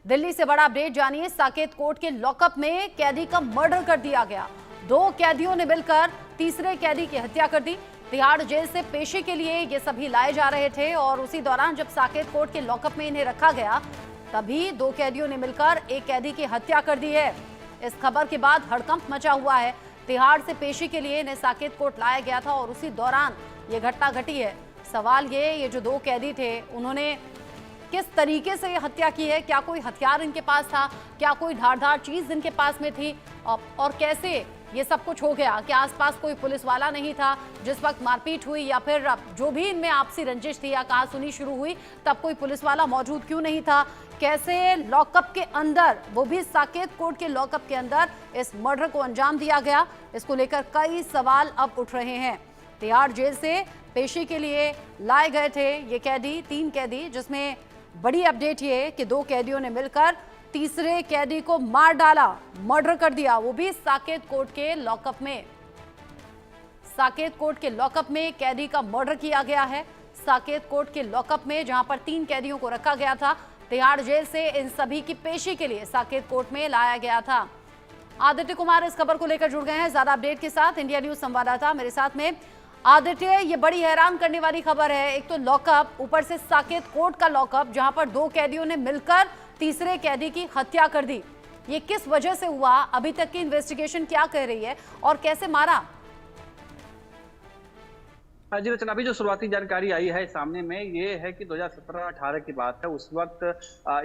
दिल्ली से बड़ा अपडेट जानिए। साकेत कोर्ट के लॉकअप में कैदी का मर्डर कर दिया गया। 2 कैदियों ने मिलकर तीसरे कैदी की हत्या कर दी। तिहाड़ जेल से पेशी के लिए ये सभी लाए जा रहे थे और उसी दौरान जब साकेत कोर्ट के लॉकअप में इन्हें रखा गया तभी 2 कैदियों ने मिलकर एक कैदी की हत्या कर दी है। इस खबर के बाद हड़कंप मचा हुआ है। तिहाड़ से पेशी के लिए इन्हें साकेत कोर्ट लाया गया था और उसी दौरान ये घटना घटी है। सवाल ये जो 2 कैदी थे उन्होंने किस तरीके से हत्या की है? क्या कोई हथियार इनके पास था? क्या कोई धारदार चीज इनके पास में थी? और कैसे ये सब कुछ हो गया? क्या आसपास कोई पुलिस वाला नहीं था जिस वक्त मारपीट हुई, या फिर जो भी इनमें आपसी रंजिश थी या कहासुनी शुरू हुई तब कोई पुलिस वाला मौजूद क्यों नहीं था? कैसे लॉकअप के अंदर, वो भी साकेत कोर्ट के लॉकअप के अंदर, इस मर्डर को अंजाम दिया गया? इसको लेकर कई सवाल अब उठ रहे हैं। तिहाड़ जेल से पेशी के लिए लाए गए थे ये कैदी, 3 कैदी, जिसमें बड़ी अपडेट ये कि 2 कैदियों ने मिलकर तीसरे कैदी को मार डाला, मर्डर कर दिया, वो भी साकेत कोर्ट के लॉकअप में। साकेत कोर्ट के लॉकअप में कैदी का मर्डर किया गया है। साकेत कोर्ट के लॉकअप में जहां पर 3 कैदियों को रखा गया था, तिहाड़ जेल से इन सभी की पेशी के लिए साकेत कोर्ट में लाया गया था। आदित्य कुमार इस खबर को लेकर जुड़ गए हैं ज्यादा अपडेट के साथ। इंडिया न्यूज संवाददाता मेरे साथ में। आदित्य, ये बड़ी हैरान करने वाली खबर है। एक तो लॉकअप, ऊपर से साकेत कोर्ट का लॉकअप जहां पर 2 कैदियों ने मिलकर तीसरे कैदी की हत्या कर दी। ये किस वजह से हुआ? अभी तक की इन्वेस्टिगेशन क्या कह रही है और कैसे मारा? जी रचना, अभी जो शुरुआती जानकारी आई है सामने में ये है कि 2017-18 की बात है। उस वक्त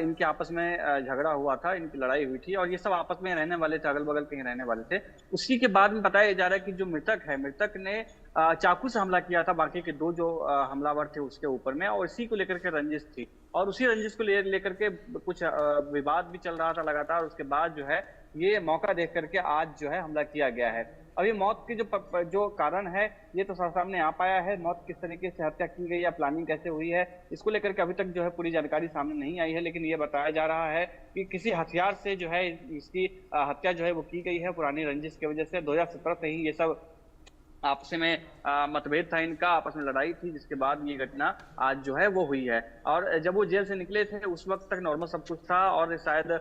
इनके आपस में झगड़ा हुआ था, इनकी लड़ाई हुई थी और ये सब आपस में रहने वाले थे, अगल बगल के ही रहने वाले थे। उसी के बाद में बताया जा रहा है कि जो मृतक है, मृतक ने चाकू से हमला किया था बाकी के 2 जो हमलावर थे उसके ऊपर में, और इसी को लेकर के रंजिश थी और उसी रंजिश को लेकर के कुछ विवाद भी चल रहा था लगातार। उसके बाद जो है ये मौका देख करके आज जो है हमला किया गया है। अभी मौत के जो कारण है ये तो सामने आ पाया है। मौत किस तरीके से हत्या की गई या प्लानिंग कैसे हुई है, इसको लेकर के अभी तक जो है पूरी जानकारी सामने नहीं आई है, लेकिन ये बताया जा रहा है कि किसी हथियार से जो है इसकी हत्या जो है वो की गई है। पुरानी रंजिश की वजह से 2017 से ही ये सब आपस में मतभेद था इनका, आपस में लड़ाई थी, जिसके बाद ये घटना आज जो है वो हुई है। और जब वो जेल से निकले थे उस वक्त तक नॉर्मल सब कुछ था और शायद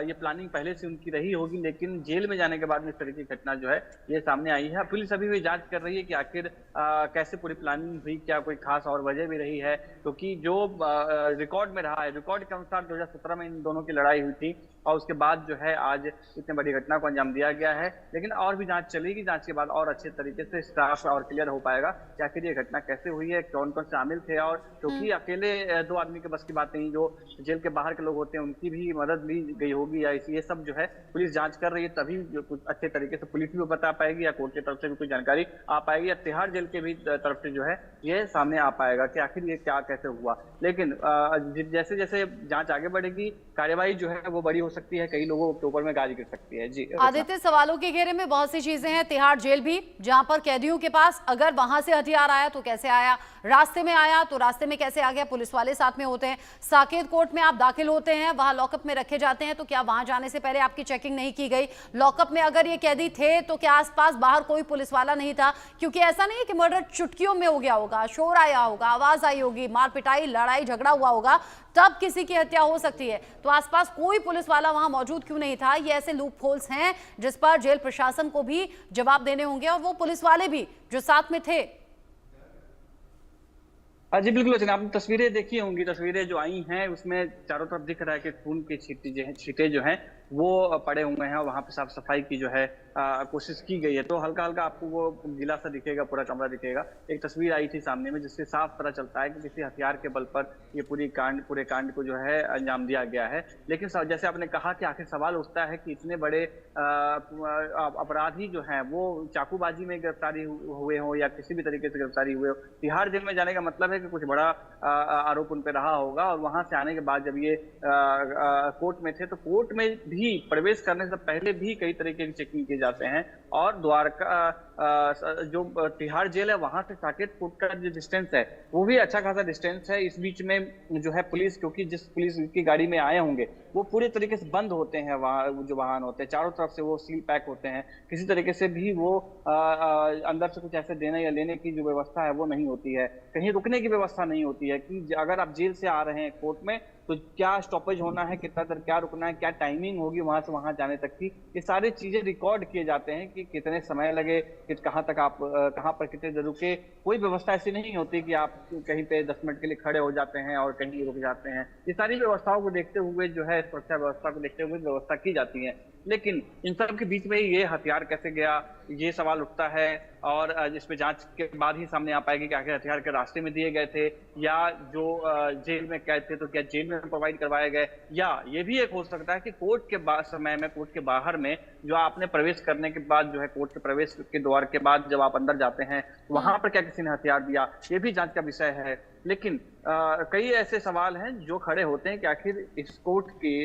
ये प्लानिंग पहले से उनकी रही होगी, लेकिन जेल में जाने के बाद में इस तरह की घटना जो है ये सामने आई है। पुलिस अभी भी जांच कर रही है कि आखिर कैसे पूरी प्लानिंग हुई, क्या कोई खास और वजह भी रही है, क्योंकि जो रिकॉर्ड में रहा है, रिकॉर्ड के अनुसार 2017 में इन दोनों की लड़ाई हुई थी और उसके बाद जो है आज इतनी बड़ी घटना को अंजाम दिया गया है। लेकिन और भी जांच चलेगी, जांच के बाद और अच्छे तरीके से साफ और क्लियर हो पाएगा कि आखिर ये घटना कैसे हुई है, कौन कौन शामिल थे। और क्योंकि अकेले 2 आदमी के बस की बात नहीं, जो जेल के बाहर के लोग होते हैं उनकी भी मदद ली गई होगी, या ये सब जो है पुलिस जांच कर रही है, तभी जो कुछ अच्छे तरीके से पुलिस भी बता पाएगी या कोर्ट की तरफ से भी कुछ जानकारी आ पाएगी या तिहाड़ जेल के भी तरफ से जो है ये सामने आ पाएगा कि आखिर ये क्या कैसे हुआ। लेकिन जैसे जैसे जांच आगे बढ़ेगी, कार्यवाही जो है वो बड़ी हो सकती है, कई लोगों के ऊपर में गाज गिर सकती है। जी आदित्य, सवालों के घेरे में बहुत सी चीजें हैं। तिहाड़ जेल भी, जहां पर कैदियों के पास अगर वहां से हथियार आया तो कैसे आया, रास्ते में आया तो रास्ते में कैसे आ गया, पुलिस वाले साथ में होते हैं। साकेत कोर्ट में आप दाखिल होते हैं, वहां लॉकअप में रखे जाते हैं, तो क्या वहां जाने से पहले आपकी चेकिंग नहीं की गई? लॉकअप में अगर ये कैदी थे तो क्या आसपास बाहर कोई पुलिस वाला नहीं था? क्योंकि ऐसा नहीं है कि मर्डर चुटकियों में हो गया होगा, शोर आया होगा, आवाज आई होगी, मार पिटाई, लड़ाई झगड़ा हुआ होगा, तब किसी की हत्या हो सकती है। तो आसपास कोई पुलिस वाला वहां मौजूद क्यों नहीं था? ये ऐसे लूप होल्स हैं जिस पर जेल प्रशासन को भी जवाब देने होंगे और वो पुलिस वाले भी जो साथ में थे। जी बिल्कुल, आपने तस्वीरें देखी होंगी। तस्वीरें जो आई हैं उसमें चारों तरफ दिख रहा है कि खून के छींटे जो हैं वो पड़े हुए हैं और वहां पे साफ सफाई की जो है कोशिश की गई है। तो हल्का हल्का आपको वो गीला सा दिखेगा, पूरा कमरा दिखेगा। एक तस्वीर आई थी सामने में जिससे साफ पता चलता है कि किसी हथियार के बल पर ये पूरे कांड को जो है अंजाम दिया गया है। लेकिन जैसे आपने कहा कि आखिर सवाल उठता है कि इतने बड़े अपराधी जो हैं वो चाकूबाजी में गिरफ्तारी हुए हों या किसी भी तरीके से गिरफ्तारी हुए हो। तिहाड़ जेल में जाने का मतलब है कि कुछ बड़ा आरोप उन पर रहा होगा और वहां से आने के बाद जब ये कोर्ट में थे तो कोर्ट में भी प्रवेश करने से पहले भी कई तरीके की चेकिंग की जाते हैं। और द्वारका जो तिहाड़ जेल है वहां से साकेत कोर्ट का जो डिस्टेंस है वो भी अच्छा खासा डिस्टेंस है। इस बीच में जो है पुलिस, क्योंकि जिस पुलिस की गाड़ी में आए होंगे वो पूरे तरीके से बंद होते हैं, वहां जो वाहन होते हैं चारों तरफ से वो सील पैक होते हैं, किसी तरीके से भी वो अंदर से कुछ ऐसे देने या लेने की जो व्यवस्था है वो नहीं होती है, कहीं रुकने की व्यवस्था नहीं होती है कि अगर आप जेल से आ रहे हैं कोर्ट में तो क्या स्टॉपेज होना है, कितना देर क्या रुकना है, क्या टाइमिंग होगी वहां से वहां जाने तक की, ये सारी चीजें रिकॉर्ड किए जाते हैं कि कितने समय लगे, कहाँ तक आप कहाँ पर कितने देर रुके। कोई व्यवस्था ऐसी नहीं होती कि आप कहीं पे 10 मिनट के लिए खड़े हो जाते हैं और कहीं रुक जाते हैं। ये सारी व्यवस्थाओं को देखते हुए जो है, सुरक्षा व्यवस्था को देखते हुए व्यवस्था की जाती है। लेकिन इन सब के बीच में ये हथियार कैसे गया, ये सवाल उठता है। और इस पे जांच के बाद ही सामने आ पाएगी कि आखिर हथियार के रास्ते में दिए गए थे या जो जेल में कैद थे तो क्या जेल में प्रोवाइड करवाए गए, या ये भी एक हो सकता है कि कोर्ट के समय में, कोर्ट के बाहर में जो आपने प्रवेश करने के बाद जो है, कोर्ट के प्रवेश के द्वार के बाद जब आप अंदर जाते हैं वहां पर क्या किसी ने हथियार दिया, ये भी जांच का विषय है। लेकिन कई ऐसे सवाल हैं जो खड़े होते हैं कि आखिर इस कोर्ट की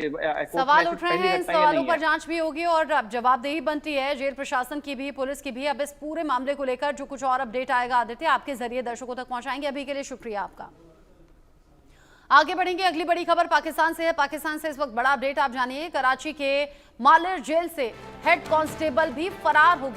सवाल उठ रहे हैं, इन सवालों पर जांच भी होगी और अब जवाबदेही बनती है जेल प्रशासन की भी, पुलिस की भी। अब इस पूरे मामले को लेकर जो कुछ और अपडेट आएगा आदित्य आपके जरिए दर्शकों तक पहुंचाएंगे। अभी के लिए शुक्रिया आपका। आगे बढ़ेंगे, अगली बड़ी खबर पाकिस्तान से है। पाकिस्तान से इस वक्त बड़ा अपडेट आप जानिए। कराची के मालिर जेल से हेड कांस्टेबल भी फरार हो गया।